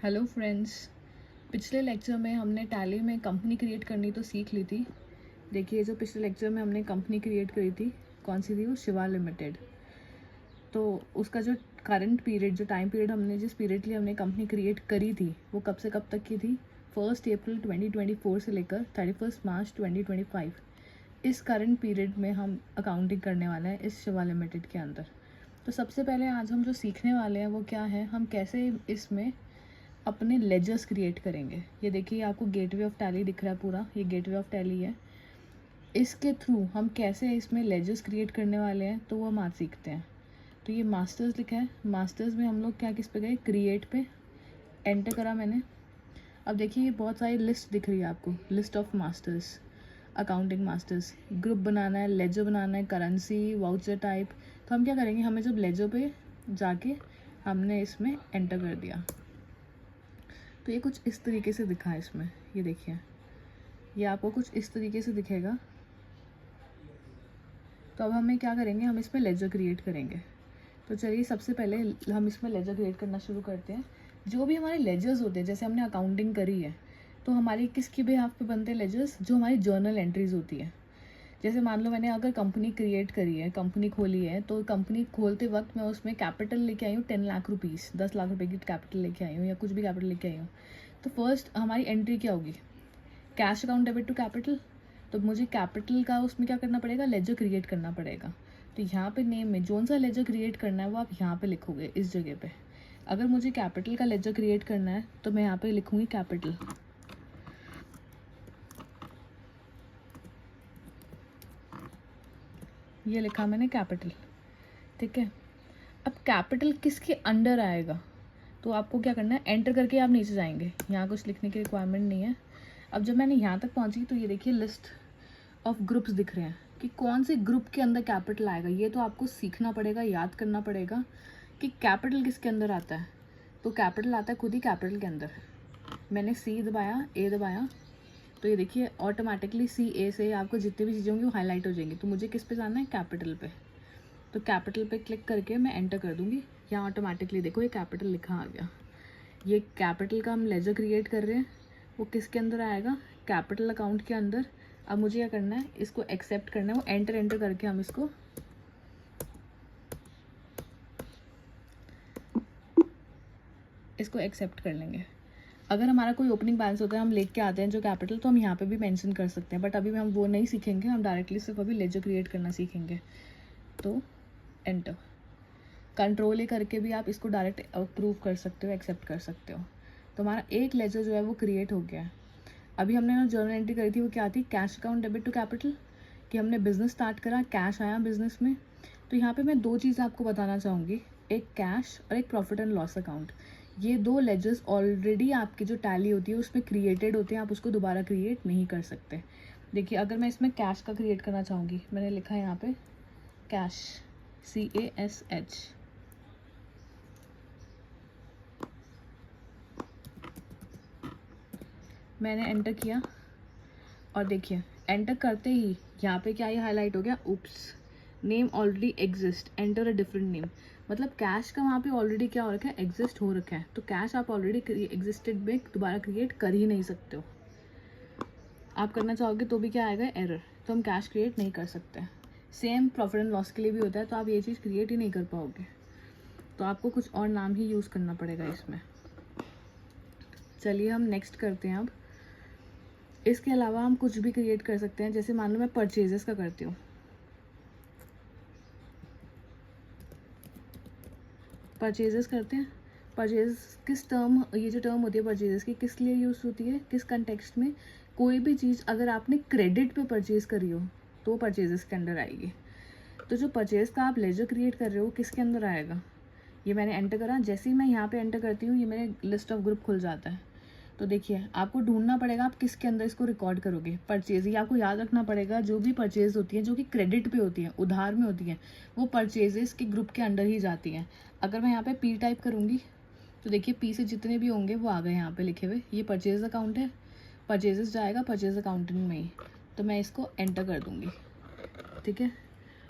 Hello friends. पिछले lecture में हमने टैली में कंपनी क्रिएट करनी तो सीख ली थी। देखिए, जो पिछले लेक्चर में हमने कंपनी क्रिएट करी थी, कौन सी थी वो? शिवा लिमिटेड। तो उसका जो करंट पीरियड, जो टाइम पीरियड हमने जिस पीरियड के लिए हमने कंपनी क्रिएट करी थी, वो कब से कब तक की थी? 1 अप्रैल 2024 से लेकर 31 मार्च 2025। इस करंट पीरियड में हम अकाउंटिंग करने वाले हैं इस शिवा लिमिटेड के अंदर। तो सबसे पहले आज हम जो सीखने वाले हैं वो क्या है, हम कैसे इसमें अपने लेजर्स क्रिएट करेंगे। ये देखिए, आपको गेटवे ऑफ टैली दिख रहा है पूरा, ये गेटवे ऑफ टैली है। इसके थ्रू हम कैसे इसमें लेजर्स क्रिएट करने वाले हैं तो वो हम आज सीखते हैं। तो ये मास्टर्स लिखा है, मास्टर्स में हम लोग क्या किस पे गए? क्रिएट पे एंटर करा मैंने। अब देखिए, ये बहुत सारी लिस्ट दिख रही है आपको, list of masters, accounting masters. Group बनाना है, लेजर बनाना है, करेंसी, वाउचर टाइप। तो हम क्या करेंगे, हमें जब लेजर पे जाके हमने इसमें एंटर कर दिया तो ये कुछ इस तरीके से दिखा है इसमें। ये देखिए, ये आपको कुछ इस तरीके से दिखेगा। तो अब हमें क्या करेंगे, हम इसमें लेजर क्रिएट करेंगे। तो चलिए, सबसे पहले हम इसमें लेजर क्रिएट करना शुरू करते हैं। जो भी हमारे लेजर्स होते हैं, जैसे हमने अकाउंटिंग करी है, तो हमारी किसकी बिहाफ पे बनते हैं लेजर्स? जो हमारी जर्नल एंट्रीज होती है। जैसे मान लो मैंने अगर कंपनी क्रिएट करी है, कंपनी खोली है, तो कंपनी खोलते वक्त मैं उसमें कैपिटल लेके आई हूँ 10 लाख रुपीज़, 10 लाख रुपए की कैपिटल लेके आई हूँ या कुछ भी कैपिटल लेके आई हूँ। तो फर्स्ट हमारी एंट्री क्या होगी? Cash account debit to capital. तो मुझे कैपिटल का उसमें क्या करना पड़ेगा? लेजर क्रिएट करना पड़ेगा। तो यहाँ पे नेम में जोन सा लेजर क्रिएट करना है वो आप यहाँ पे लिखोगे, इस जगह पे। अगर मुझे कैपिटल का लेजर क्रिएट करना है तो मैं यहाँ पे लिखूँगी कैपिटल। ये लिखा मैंने कैपिटल, ठीक है। अब कैपिटल किसके अंडर आएगा? तो आपको क्या करना है, एंटर करके आप नीचे जाएंगे। यहाँ कुछ लिखने की रिक्वायरमेंट नहीं है। अब जब मैंने यहाँ तक पहुँची तो ये देखिए, लिस्ट ऑफ ग्रुप्स दिख रहे हैं कि कौन से ग्रुप के अंदर कैपिटल आएगा। ये तो आपको सीखना पड़ेगा, याद करना पड़ेगा कि कैपिटल किसके अंदर आता है। तो कैपिटल आता है खुद ही कैपिटल के अंदर। मैंने सी दबाया, ए दबाया, तो ये देखिए ऑटोमेटिकली सी ए से आपको जितनी भी चीज़ें होंगी वो हाईलाइट हो जाएंगी। तो मुझे किस पे जाना है? कैपिटल पे। तो कैपिटल पे क्लिक करके मैं एंटर कर दूंगी। यहाँ ऑटोमेटिकली देखो ये कैपिटल लिखा आ गया। ये कैपिटल का हम लेजर क्रिएट कर रहे हैं, वो किसके अंदर आएगा? कैपिटल अकाउंट के अंदर। अब मुझे क्या करना है, इसको एक्सेप्ट करना है। वो एंटर करके हम इसको एक्सेप्ट कर लेंगे। अगर हमारा कोई ओपनिंग बैलेंस होता है, हम लेके आते हैं जो कैपिटल, तो हम यहाँ पे भी मेंशन कर सकते हैं, बट अभी हम वो नहीं सीखेंगे। हम डायरेक्टली सिर्फ अभी लेजर क्रिएट करना सीखेंगे। तो एंटर, कंट्रोल ए करके भी आप इसको डायरेक्ट अप्रूव कर सकते हो, एक्सेप्ट कर सकते हो। तो हमारा एक लेजर जो है वो क्रिएट हो गया है। अभी हमने ना जर्नल एंट्री करी थी, वो क्या थी? Cash account debit to capital, कि हमने बिजनेस स्टार्ट करा, कैश आया बिजनेस में। तो यहाँ पे मैं दो चीज़ आपको बताना चाहूँगी, एक कैश और एक प्रॉफिट एंड लॉस अकाउंट। ये दो लेजर्स ऑलरेडी आपकी जो टैली होती है उसमें क्रिएटेड होते हैं, आप उसको दोबारा क्रिएट नहीं कर सकते। देखिए, अगर मैं इसमें कैश का क्रिएट करना चाहूँगी, मैंने लिखा है यहाँ पे कैश, CASH। मैंने एंटर किया और देखिए, एंटर करते ही यहाँ पे क्या ये हाईलाइट हो गया? Oops, name already exist, enter a different name. मतलब कैश का वहाँ पे ऑलरेडी क्या हो रखा है? एग्जिस्ट हो रखा है। तो कैश आप ऑलरेडी एग्जिस्टेड में दोबारा क्रिएट कर ही नहीं सकते हो। आप करना चाहोगे तो भी क्या आएगा? एरर। तो हम कैश क्रिएट नहीं कर सकते। सेम प्रॉफिट एंड लॉस के लिए भी होता है, तो आप ये चीज़ क्रिएट ही नहीं कर पाओगे। तो आपको कुछ और नाम ही यूज़ करना पड़ेगा इसमें। चलिए, हम नेक्स्ट करते हैं। अब इसके अलावा हम कुछ भी क्रिएट कर सकते हैं। जैसे मान लो मैं परचेजेस का करती हूँ, परचेजेस करते हैं। परचेज किस टर्म, ये जो टर्म होती है परचेजेस की, किस लिए यूज़ होती है, किस कंटेक्स्ट में? कोई भी चीज़ अगर आपने क्रेडिट पे परचेज करी हो तो परचेजेस के अंडर आएगी। तो जो परचेज का आप लेजर क्रिएट कर रहे हो किसके अंदर आएगा? ये मैंने एंटर करा, जैसे ही मैं यहाँ पे एंटर करती हूँ ये मेरे लिस्ट ऑफ ग्रुप खुल जाता है। तो देखिए, आपको ढूंढना पड़ेगा आप किसके अंदर इसको रिकॉर्ड करोगे। परचेज, ये आपको याद रखना पड़ेगा, जो भी परचेज होती है जो कि क्रेडिट पे होती है, उधार में होती है, वो परचेजेस के ग्रुप के अंडर ही जाती हैं। अगर मैं यहाँ पे P टाइप करूँगी तो देखिए P से जितने भी होंगे वो आ गए यहाँ पे लिखे हुए। ये परचेज अकाउंट है, परचेजेस जाएगा परचेज अकाउंटिंग में ही। तो मैं इसको एंटर कर दूँगी, ठीक है।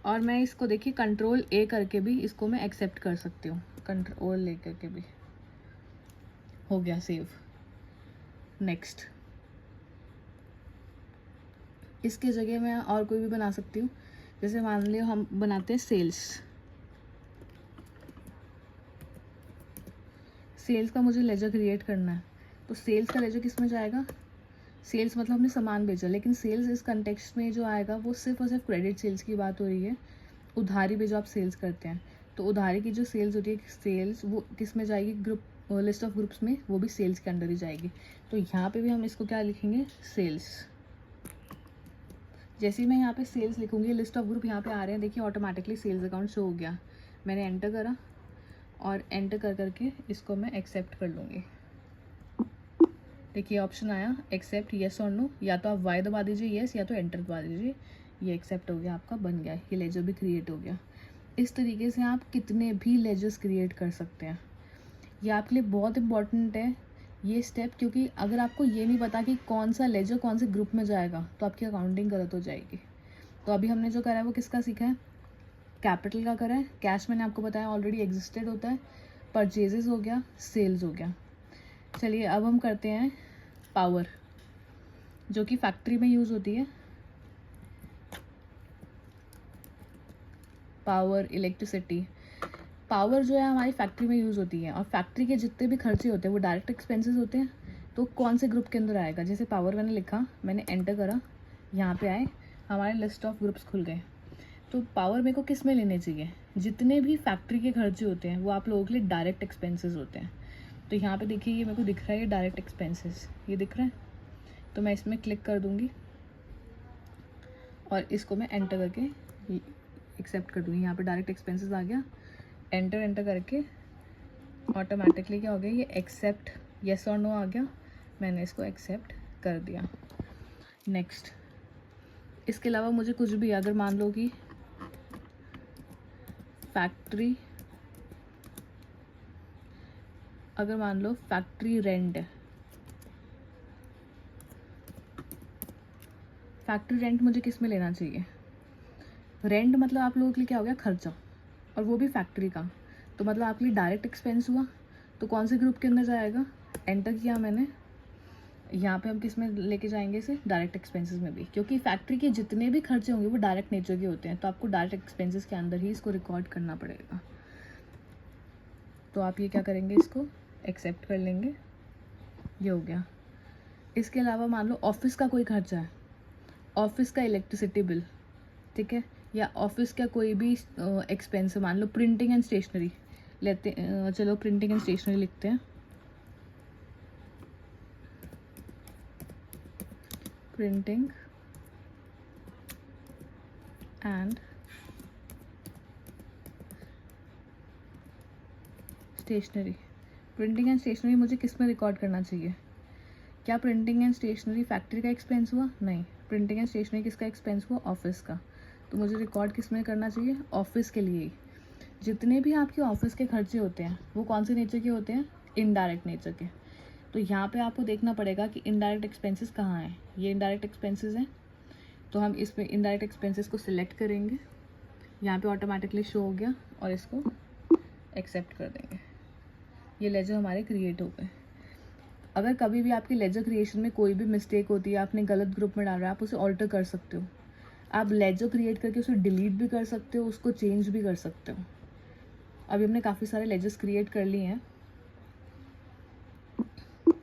और मैं इसको देखिए कंट्रोल A करके भी इसको मैं एक्सेप्ट कर सकती हूँ, कंट्रोल A करके भी। हो गया सेव। नेक्स्ट, इसके जगह मैं और कोई भी बना सकती हूँ। जैसे मान लियो हम बनाते हैं सेल्स। सेल्स का मुझे लेजर क्रिएट करना है, तो सेल्स का लेजर किस में जाएगा? सेल्स मतलब हमने सामान बेचा, लेकिन सेल्स इस कंटेक्स्ट में जो आएगा वो सिर्फ और सिर्फ क्रेडिट सेल्स की बात हो रही है। उधारी पे जो आप सेल्स करते हैं, तो उधारी की जो सेल्स होती है, सेल्स वो किस में जाएगी? ग्रुप, लिस्ट ऑफ ग्रुप्स में, वो भी सेल्स के अंडर ही जाएगी। तो यहाँ पे भी हम इसको क्या लिखेंगे? सेल्स। जैसे ही मैं यहाँ पे सेल्स लिखूंगी, लिस्ट ऑफ ग्रुप यहाँ पे आ रहे हैं, देखिए ऑटोमेटिकली सेल्स अकाउंट शो हो गया। मैंने एंटर करा और एंटर कर करके इसको मैं एक्सेप्ट कर लूँगी। देखिए ऑप्शन आया एक्सेप्ट येस और नो, या तो आप वाई दबा दीजिए येस, या तो एंटर दबा दीजिए। ये एक्सेप्ट हो गया, आपका बन गया, ये लेजर भी क्रिएट हो गया। इस तरीके से आप कितने भी लेजर्स क्रिएट कर सकते हैं। ये आपके लिए बहुत इंपॉर्टेंट है ये स्टेप, क्योंकि अगर आपको ये नहीं पता कि कौन सा लेजर कौन से ग्रुप में जाएगा तो आपकी अकाउंटिंग गलत हो जाएगी। तो अभी हमने जो करा है वो किसका सीखा है? कैपिटल का करा है। कैश मैंने आपको बताया ऑलरेडी एग्जिस्टेड होता है। परचेजेस हो गया, सेल्स हो गया। चलिए अब हम करते हैं पावर, जो कि फैक्ट्री में यूज़ होती है। Power, electricity. पावर जो है हमारी फैक्ट्री में यूज़ होती है, और फैक्ट्री के जितने भी खर्चे होते हैं वो डायरेक्ट एक्सपेंसेस होते हैं। तो कौन से ग्रुप के अंदर आएगा? जैसे पावर मैंने लिखा, मैंने एंटर करा, यहाँ पे आए, हमारे लिस्ट ऑफ ग्रुप्स खुल गए। तो पावर मेरे को किस में लेने चाहिए? जितने भी फैक्ट्री के खर्चे होते हैं वो आप लोगों के लिए डायरेक्ट एक्सपेंसेस होते हैं। तो यहाँ पे देखिए ये मेरे को दिख रहा है, ये डायरेक्ट एक्सपेंसेस, ये दिख रहा है। तो मैं इसमें क्लिक कर दूँगी और इसको मैं एंटर करके एक्सेप्ट कर दूँगी। यहाँ पे डायरेक्ट एक्सपेंसेस आ गया। एंटर करके ऑटोमेटिकली क्या हो गया? ये एक्सेप्ट येस और नो आ गया। मैंने इसको एक्सेप्ट कर दिया। नेक्स्ट, इसके अलावा मुझे कुछ भी, अगर मान लो कि फैक्ट्री, अगर मान लो फैक्ट्री रेंट है, फैक्ट्री रेंट मुझे किस में लेना चाहिए? रेंट मतलब आप लोगों के लिए क्या हो गया? खर्चा, और वो भी फैक्ट्री का। तो मतलब आपके लिए डायरेक्ट एक्सपेंस हुआ। तो कौन से ग्रुप के अंदर जाएगा? एंटर किया मैंने, यहाँ पे हम किस में लेके जाएंगे इसे? डायरेक्ट एक्सपेंसेस में भी, क्योंकि फैक्ट्री के जितने भी खर्चे होंगे वो डायरेक्ट नेचर के होते हैं। तो आपको डायरेक्ट एक्सपेंसेस के अंदर ही इसको रिकॉर्ड करना पड़ेगा। तो आप ये क्या करेंगे? इसको एक्सेप्ट कर लेंगे। ये हो गया। इसके अलावा मान लो ऑफिस का कोई खर्चा है, ऑफिस का इलेक्ट्रिसिटी बिल, ठीक है, या ऑफिस का कोई भी एक्सपेंस है, मान लो प्रिंटिंग एंड स्टेशनरी लेते, चलो प्रिंटिंग एंड स्टेशनरी लिखते हैं। Printing and stationery. Printing and stationery मुझे किस में रिकॉर्ड करना चाहिए? क्या प्रिंटिंग एंड स्टेशनरी फैक्ट्री का एक्सपेंस हुआ? नहीं, प्रिंटिंग एंड स्टेशनरी किसका एक्सपेंस हुआ? ऑफिस का। तो मुझे रिकॉर्ड किस में करना चाहिए? ऑफिस के लिए ही। जितने भी आपके ऑफिस के खर्चे होते हैं वो कौन से नेचर के होते हैं? इनडायरेक्ट नेचर के। तो यहाँ पे आपको देखना पड़ेगा कि इनडायरेक्ट एक्सपेंसेस कहाँ हैं। ये इनडायरेक्ट एक्सपेंसेस हैं, तो हम इसमें इनडायरेक्ट एक्सपेंसेस को सिलेक्ट करेंगे। यहाँ पे ऑटोमेटिकली शो हो गया और इसको एक्सेप्ट कर देंगे। ये लेजर हमारे क्रिएट हो गए। अगर कभी भी आपकी लेजर क्रिएशन में कोई भी मिस्टेक होती है, आपने गलत ग्रुप में डाल रहा है, आप उसे ऑल्टर कर सकते हो। आप लेजर क्रिएट करके उसे डिलीट भी कर सकते हो, उसको चेंज भी कर सकते हो। अभी हमने काफ़ी सारे लेजर्स क्रिएट कर लिए हैं।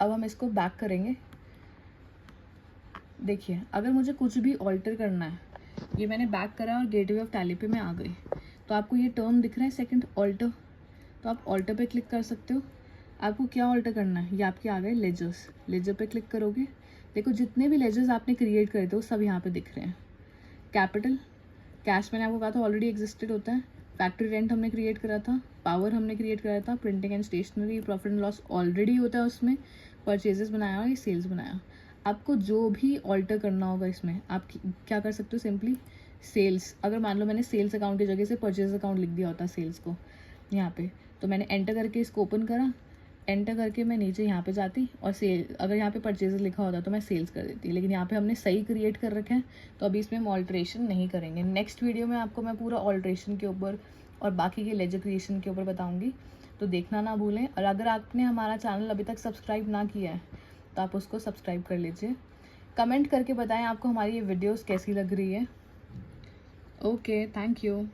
अब हम इसको बैक करेंगे। देखिए अगर मुझे कुछ भी ऑल्टर करना है, ये मैंने बैक करा और गेटवे ऑफ टैली पे मैं आ गई, तो आपको ये टर्म दिख रहा है सेकंड, ऑल्टर। तो आप ऑल्टर पे क्लिक कर सकते हो। आपको क्या ऑल्टर करना है? ये आपके आ गए लेजर्स। लेजर पे क्लिक करोगे, देखो जितने भी लेजर्स आपने क्रिएट करे थे वो सब यहाँ पे दिख रहे हैं। कैपिटल, कैश मैंने आपको कहा था ऑलरेडी एग्जिस्टेड होता है। फैक्ट्री रेंट हमने क्रिएट करा था, पावर हमने क्रिएट करा था, printing and stationery, profit and loss already होता है उसमें, परचेजेस बनाया और ये सेल्स बनाया। आपको जो भी ऑल्टर करना होगा इसमें, आप क्या कर सकते हो? सिंपली सेल्स, अगर मान लो मैंने सेल्स अकाउंट की जगह से परचेज अकाउंट लिख दिया होता सेल्स को यहाँ पे, तो मैंने एंटर करके इसको ओपन करा, एंटर करके मैं नीचे यहाँ पे जाती और सेल, अगर यहाँ पे परचेजेस लिखा होता तो मैं सेल्स कर देती, लेकिन यहाँ पे हमने सही क्रिएट कर रखे हैं तो अभी इसमें हम ऑल्ट्रेशन नहीं करेंगे। नेक्स्ट वीडियो में आपको मैं पूरा ऑल्ट्रेशन के ऊपर और बाकी के लेजर क्रिएशन के ऊपर बताऊँगी। तो देखना ना भूलें। और अगर आपने हमारा चैनल अभी तक सब्सक्राइब ना किया है तो आप उसको सब्सक्राइब कर लीजिए। कमेंट करके बताएं आपको हमारी ये वीडियोस कैसी लग रही है। Okay, thank you.